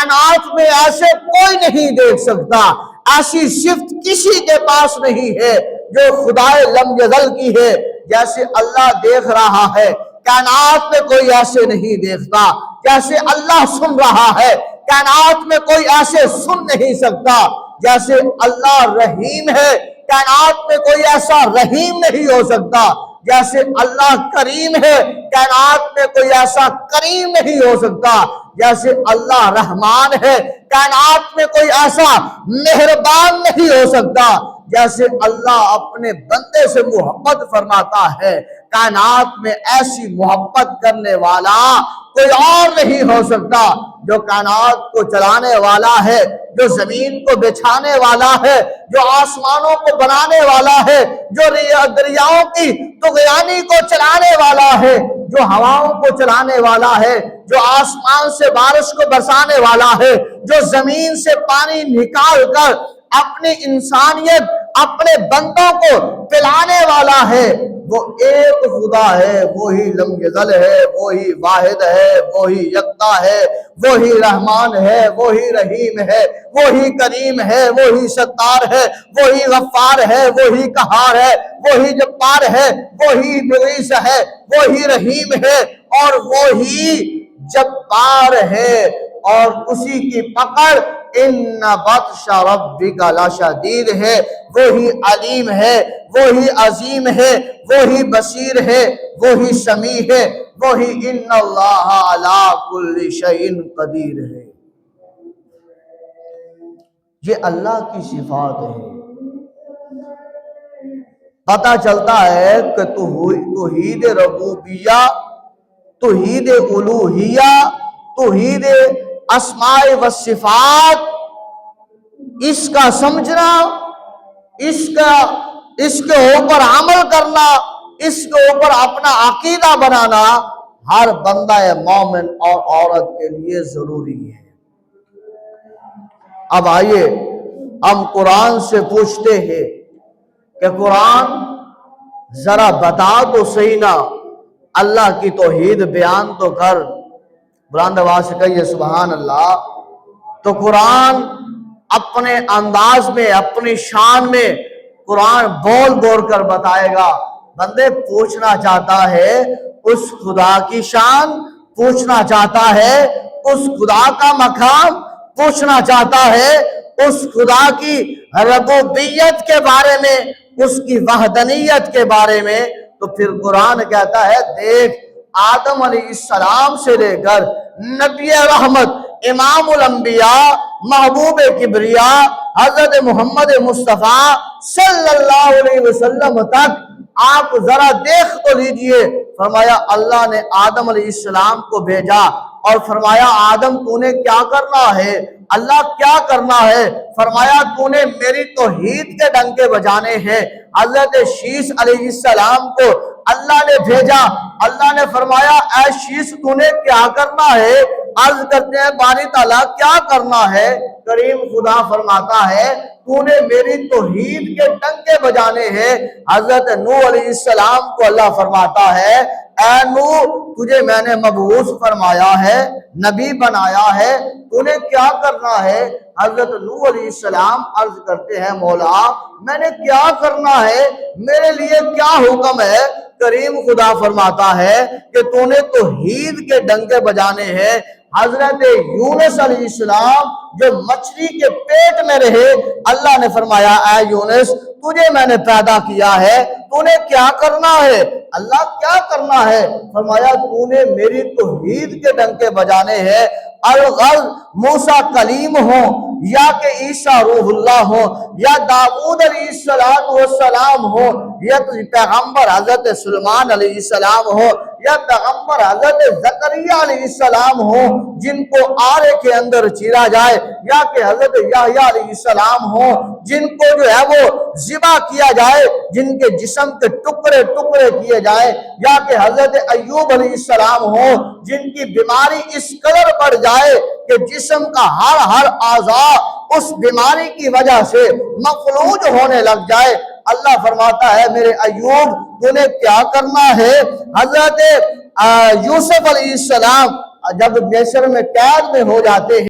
کائنات میں ایسے کوئی نہیں دیکھ سکتا، ایسی صفت کسی کے پاس نہیں ہے جو خدائے لم یزل کی ہے جیسے اللہ دیکھ رہا ہے۔ کائنات میں کوئی ایسے نہیں دیکھتا جیسے اللہ سن رہا ہے، کائنات میں کوئی ایسے سن نہیں سکتا جیسے اللہ رحیم ہے، کائنات میں کوئی ایسا رحیم نہیں ہو سکتا جیسے اللہ کریم ہے، کائنات میں کوئی ایسا کریم نہیں ہو سکتا جیسے اللہ رحمان ہے، کائنات میں کوئی ایسا مہربان نہیں ہو سکتا جیسے اللہ اپنے بندے سے محبت فرماتا ہے۔ کائنات میں ایسی محبت کرنے والا کوئی اور نہیں ہو سکتا۔ جو کائنات کو چلانے والا ہے، جو زمین کو بچھانے والا ہے، جو آسمانوں کو بنانے والا ہے، جو دریاؤں کی طغیانی کو چلانے والا ہے، جو ہواؤں کو چلانے والا ہے، جو آسمان سے بارش کو برسانے والا ہے، جو زمین سے پانی نکال کر اپنی انسانیت اپنے بندوں کو پلانے والا ہے، وہ ایک خدا ہے، وہی لم یزل ہے، وہی واحد ہے، وہی یکتا ہے، وہی رحمان ہے، وہی رحیم ہے، وہی کریم ہے، وہی ستار ہے، وہی غفار ہے، وہی قہار ہے، وہی جبار ہے، وہی معیز ہے، وہی رحیم ہے اور وہی جبار ہے، اور اسی کی پکڑ ان بطش ربک لشدید ہے۔ وہی علیم ہے، وہی عظیم ہے، وہی بصیر ہے، وہی سمیع ہے، وہی ان اللہ علی کل شیء قدیر ہے۔ یہ اللہ کی صفات ہے۔ پتہ چلتا ہے کہ توحید ربوبیہ، توحید الوہیہ، توحید اسماء و صفات، اس کا سمجھنا، اس کے اوپر عمل کرنا، اس کے اوپر اپنا عقیدہ بنانا ہر بندہ مومن اور عورت کے لیے ضروری ہے۔ اب آئیے ہم قرآن سے پوچھتے ہیں کہ قرآن ذرا بتا تو صحیح نا، اللہ کی توحید بیان تو کر۔ بلند آواز سے کہیے سبحان اللہ۔ تو قرآن اپنے انداز میں، اپنی شان میں قرآن بول بول کر بتائے گا۔ بندے پوچھنا چاہتا ہے اس خدا کی شان، پوچھنا چاہتا ہے اس خدا کا مقام، پوچھنا چاہتا ہے اس خدا کی ربوبیت کے بارے میں، اس کی وحدانیت کے بارے میں، تو پھر قرآن کہتا ہے دیکھ آدم علیہ السلام سے لے کر نبی رحمت، امام الانبیاء، محبوب کبریاء حضرت محمد مصطفیٰ صلی اللہ علیہ وسلم تک آپ ذرا دیکھ تو لیجئے۔ فرمایا اللہ نے آدم علیہ السلام کو بھیجا اور فرمایا آدم تو نے کیا کرنا ہے؟ اللہ کیا کرنا ہے؟ فرمایا تو نے میری توحید کے ڈنکے بجانے ہیں۔ حضرت شیس علیہ السلام کو اللہ نے بھیجا، اللہ نے فرمایا اے شیس تو نے کیا کرنا ہے؟ عرض کرتے ہیں باری تعالیٰ کیا کرنا ہے؟ کریم خدا فرماتا ہے تو نے میری توحید کے ڈنکے بجانے ہیں۔ حضرت نوح علیہ السلام کو اللہ فرماتا ہے اے نوح تجھے میں نے مبعوث فرمایا ہے، نبی بنایا ہے، تو نے کیا کرنا ہے؟ حضرت نوح علیہ السلام عرض کرتے ہیں مولا میں نے کیا کرنا ہے، میرے لیے کیا حکم ہے؟ کریم خدا فرماتا ہے کہ تو نے توحید کے ڈنکے بجانے ہیں۔ حضرت یونس علیہ السلام جو مچھلی کے پیٹ میں رہے، اللہ نے فرمایا اے یونس تجھے میں نے پیدا کیا ہے، تو نے کیا کرنا ہے؟ اللہ کیا کرنا ہے؟ فرمایا تو نے میری توحید کے ڈنکے بجانے ہیں۔ الغرض موسیٰ کلیم ہوں یا کہ عیسیٰ روح اللہ ہوں یا داؤد علیہ السلام ہو یا پیغمبر حضرت سلیمان علیہ السلام ہو یا پیغمبر حضرت زکریا علیہ السلام ہو جن کو آرے کے اندر چیرا جائے، یا کہ حضرت یحییٰ علیہ السلام ہو جن کو جو ہے وہ ذبح کیا جائے، جن کے جسم کے ٹکڑے ٹکڑے کیے جائے، یا کہ حضرت ایوب علیہ السلام ہو جن کی بیماری اس قدر بڑھ جائے کہ جسم کا ہر اعضاء اس بیماری کی وجہ سے مفلوج ہونے لگ جائے۔ اللہ فرماتا ہے میرے ایوب تو نے کیا کرنا ہے؟ حضرت یوسف علیہ السلام جب مصر میں قید میں ہو جاتے ہیں